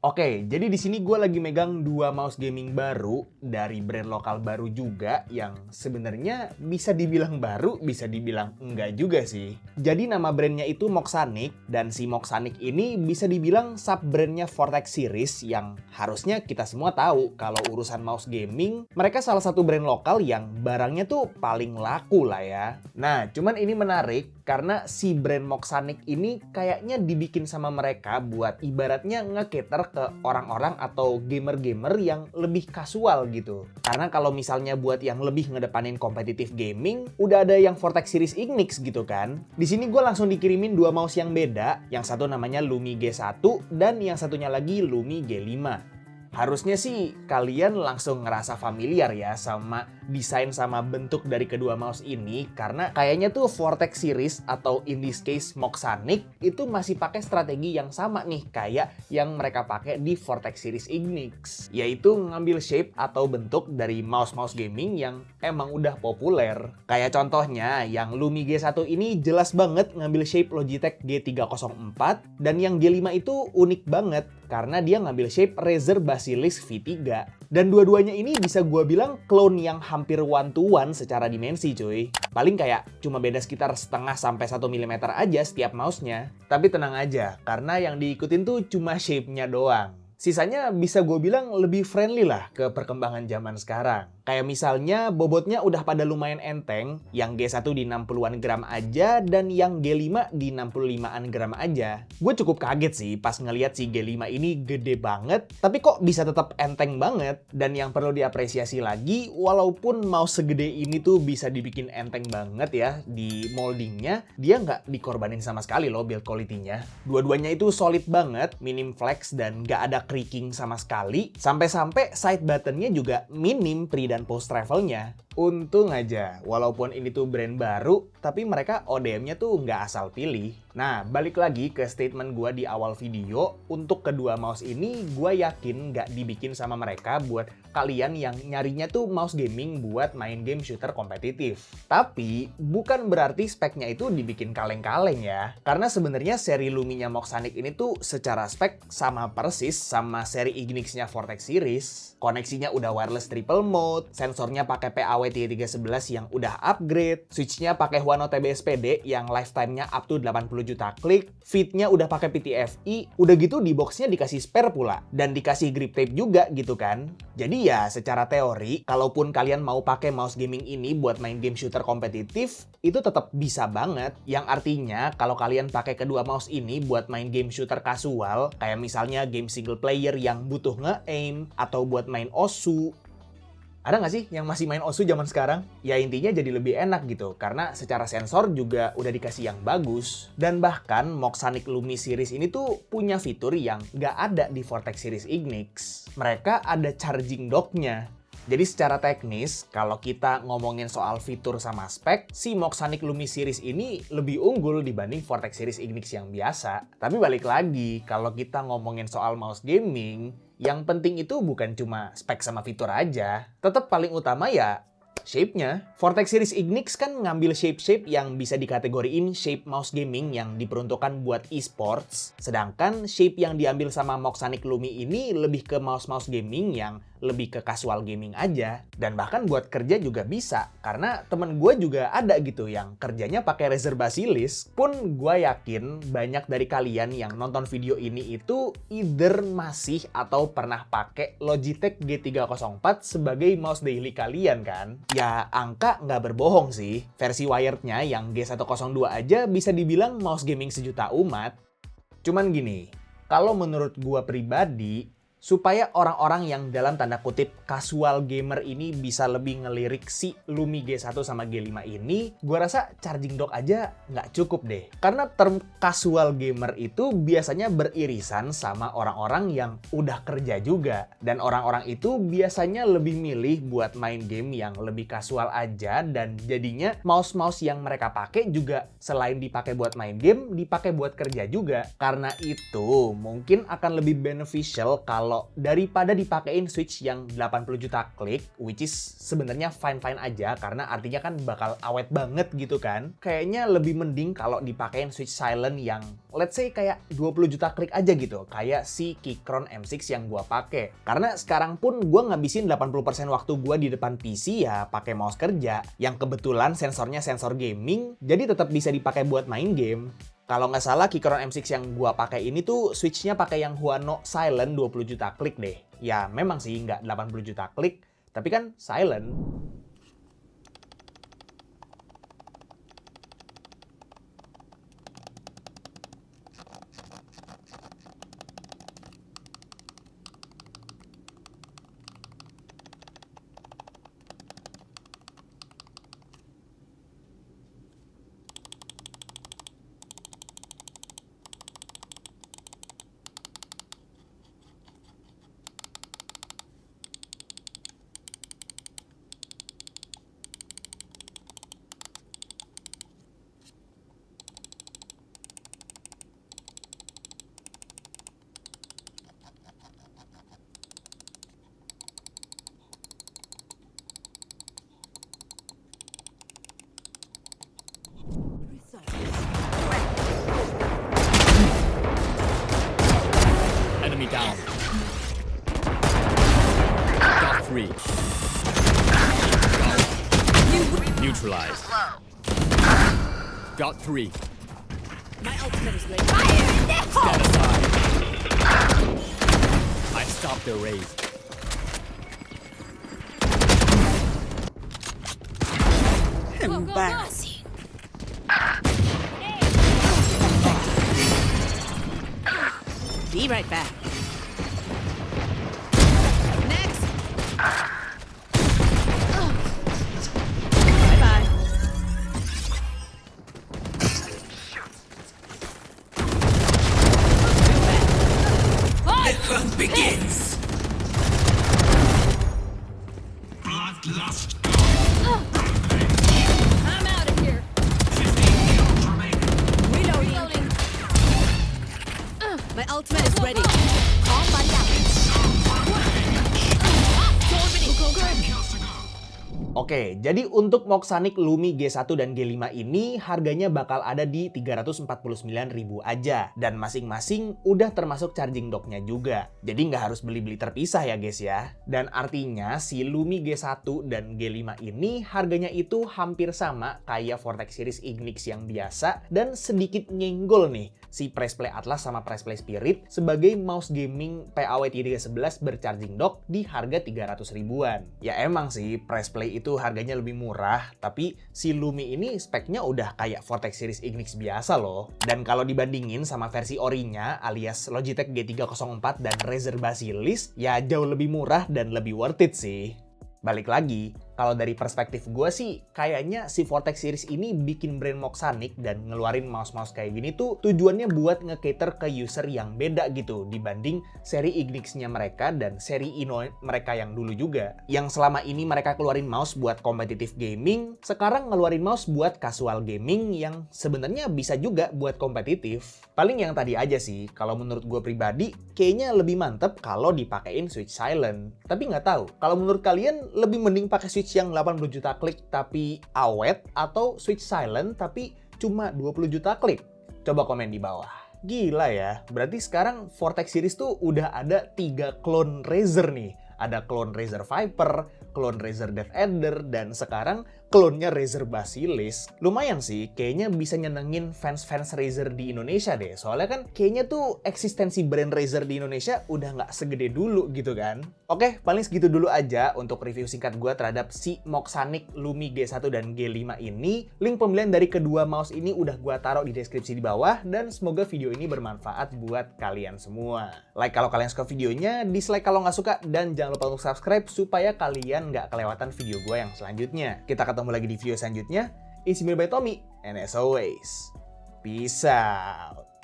Oke, jadi di sini gue lagi megang dua mouse gaming baru dari brand lokal baru juga yang sebenarnya bisa dibilang baru, bisa dibilang enggak juga sih. Jadi nama brandnya itu Moxanic dan si Moxanic ini bisa dibilang sub-brandnya Vortex Series yang harusnya kita semua tahu kalau urusan mouse gaming mereka salah satu brand lokal yang barangnya tuh paling laku lah ya. Nah, cuman ini menarik karena si brand Moxanic ini kayaknya dibikin sama mereka buat ibaratnya nge-cater ke orang-orang atau gamer-gamer yang lebih kasual gitu. Karena kalau misalnya buat yang lebih ngedepanin kompetitif gaming, udah ada yang Vortex Series Ignix gitu kan. Di sini gue langsung dikirimin dua mouse yang beda, yang satu namanya Lumi G1 dan yang satunya lagi Lumi G5. Harusnya sih kalian langsung ngerasa familiar ya sama desain sama bentuk dari kedua mouse ini karena kayaknya tuh Vortex Series atau in this case Moxanic itu masih pakai strategi yang sama nih kayak yang mereka pakai di Vortex Series Ignix, yaitu ngambil shape atau bentuk dari mouse-mouse gaming yang emang udah populer. Kayak contohnya yang Lumi G1 ini jelas banget ngambil shape Logitech G304 dan yang G5 itu unik banget karena dia ngambil shape Razer Basilisk V3. Dan dua-duanya ini bisa gue bilang clone yang hampir one to one secara dimensi cuy. Paling kayak cuma beda sekitar setengah sampai 1 mm aja setiap mouse-nya. Tapi tenang aja, karena yang diikutin tuh cuma shape-nya doang. Sisanya bisa gue bilang lebih friendly lah ke perkembangan zaman sekarang. Kayak misalnya bobotnya udah pada lumayan enteng, yang G1 di 60-an gram aja dan yang G5 di 65-an gram aja. Gue cukup kaget sih pas ngeliat si G5 ini gede banget, tapi kok bisa tetap enteng banget. Dan yang perlu diapresiasi lagi, walaupun mouse segede ini tuh bisa dibikin enteng banget ya di moldingnya, dia nggak dikorbanin sama sekali loh build quality-nya. Dua-duanya itu solid banget, minim flex dan nggak ada creaking sama sekali. Sampai-sampai side buttonnya juga minim pre dan post travelnya. Untung aja, walaupun ini tuh brand baru, tapi mereka ODM-nya tuh nggak asal pilih. Nah, balik lagi ke statement gue di awal video, untuk kedua mouse ini gue yakin nggak dibikin sama mereka buat kalian yang nyarinya tuh mouse gaming buat main game shooter kompetitif. Tapi, bukan berarti speknya itu dibikin kaleng-kaleng ya. Karena sebenarnya seri Luminya Moxanic ini tuh secara spek sama persis sama seri Ignix-nya Vortex Series. Koneksinya udah wireless triple mode, sensornya pakai PAW311 yang udah upgrade, switch-nya pakai Huano TB-SPD yang lifetime-nya up to 80 juta klik, feed-nya udah pakai PTFE, udah gitu di box-nya dikasih spare pula, dan dikasih grip tape juga gitu kan. Jadi ya secara teori, kalaupun kalian mau pakai mouse gaming ini buat main game shooter kompetitif, itu tetap bisa banget. Yang artinya kalau kalian pakai kedua mouse ini buat main game shooter casual, kayak misalnya game single player yang butuh nge-aim, atau buat main OSU. Ada nggak sih yang masih main OSU zaman sekarang? Ya intinya jadi lebih enak gitu, karena secara sensor juga udah dikasih yang bagus. Dan bahkan Moxanic Lumi Series ini tuh punya fitur yang nggak ada di Vortex Series Ignix. Mereka ada charging dock-nya. Jadi secara teknis, kalau kita ngomongin soal fitur sama spek, si Moxanic Lumi Series ini lebih unggul dibanding Vortex Series Ignix yang biasa. Tapi balik lagi, kalau kita ngomongin soal mouse gaming, yang penting itu bukan cuma spek sama fitur aja. Tetap paling utama ya shape-nya. Vortex Series Ignix kan ngambil shape-shape yang bisa dikategoriin shape mouse gaming yang diperuntukkan buat e-sports. Sedangkan shape yang diambil sama Moxanic Lumi ini lebih ke mouse-mouse gaming yang lebih ke casual gaming aja. Dan bahkan buat kerja juga bisa. Karena temen gue juga ada gitu yang kerjanya pakai Razer Basilisk. Pun gue yakin banyak dari kalian yang nonton video ini itu either masih atau pernah pakai Logitech G304 sebagai mouse daily kalian kan. Ya angka nggak berbohong sih. Versi wirednya yang G102 aja bisa dibilang mouse gaming sejuta umat. Cuman gini, kalau menurut gue pribadi, supaya orang-orang yang dalam tanda kutip casual gamer ini bisa lebih ngelirik si Lumi G1 sama G5 ini, gue rasa charging dock aja nggak cukup deh. Karena term casual gamer itu biasanya beririsan sama orang-orang yang udah kerja juga. Dan orang-orang itu biasanya lebih milih buat main game yang lebih casual aja, dan jadinya mouse-mouse yang mereka pakai juga selain dipakai buat main game, dipakai buat kerja juga. Karena itu mungkin akan lebih beneficial kalau kalau daripada dipakein Switch yang 80 juta klik, which is sebenarnya fine-fine aja karena artinya kan bakal awet banget gitu kan. Kayaknya lebih mending kalau dipakein Switch Silent yang let's say kayak 20 juta klik aja gitu, kayak si Keychron M6 yang gua pakai. Karena sekarang pun gua ngabisin 80% waktu gua di depan PC ya pakai mouse kerja, yang kebetulan sensornya sensor gaming, jadi tetap bisa dipakai buat main game. Kalau nggak salah Keychron M6 yang gua pakai ini tuh switch-nya pakai yang Huano Silent 20 juta klik deh. Ya memang sih nggak 80 juta klik, tapi kan silent. Enemy down. Got 3. Neutralized. Got 3. My ultimate is ready. Fire in the Stand aside. I stopped their raid. Embarrassing. Be right back. Next. Bye-bye. The hunt begins. Bloodlust. I'm out of here. Reloading. My ultimate is ready. Call buddy out. Oke, jadi untuk Moxanic Lumi G1 dan G5 ini harganya bakal ada di 349.000 aja. Dan masing-masing udah termasuk charging docknya juga. Jadi nggak harus beli-beli terpisah ya guys ya. Dan artinya si Lumi G1 dan G5 ini harganya itu hampir sama kayak Vortex Series Ignix yang biasa. Dan sedikit nyenggol nih si Pressplay Atlas sama Pressplay Spirit sebagai mouse gaming PAW311 bercharging dock di harga 300 ribuan. Ya emang sih Pressplay itu harganya lebih murah, tapi si Lumi ini speknya udah kayak Vortex Series Ignix biasa loh. Dan kalau dibandingin sama versi orinya alias Logitech G304 dan Razer Basilisk, ya jauh lebih murah dan lebih worth it sih. Balik lagi, kalau dari perspektif gue sih, kayaknya si Vortex Series ini bikin brand Moxanic dan ngeluarin mouse-mouse kayak gini tuh tujuannya buat nge-cater ke user yang beda gitu dibanding seri Ignix-nya mereka dan seri Ino mereka yang dulu juga. Yang selama ini mereka keluarin mouse buat competitive gaming, sekarang ngeluarin mouse buat casual gaming yang sebenarnya bisa juga buat kompetitif. Paling yang tadi aja sih, kalau menurut gue pribadi, kayaknya lebih mantep kalau dipakein Switch Silent. Tapi nggak tahu, kalau menurut kalian lebih mending pakai Switch yang 80 juta klik tapi awet atau Switch Silent tapi cuma 20 juta klik? Coba komen di bawah. Gila ya, berarti sekarang Vortex Series tuh udah ada 3 clone Razer nih. Ada clone Razer Viper, clone Razer Defender, dan sekarang clone-nya Razer Basilisk. Lumayan sih, kayaknya bisa nyenengin fans-fans Razer di Indonesia deh. Soalnya kan kayaknya tuh eksistensi brand Razer di Indonesia udah nggak segede dulu gitu kan. Oke, paling segitu dulu aja untuk review singkat gue terhadap si Moxanic Lumi G1 dan G5 ini. Link pembelian dari kedua mouse ini udah gue taruh di deskripsi di bawah, dan semoga video ini bermanfaat buat kalian semua. Like kalau kalian suka videonya, dislike kalau nggak suka, dan jangan lupa untuk subscribe supaya kalian nggak kelewatan video gue yang selanjutnya. Kita ketemu lagi di video selanjutnya. It's me by Tommy, and as always, peace out.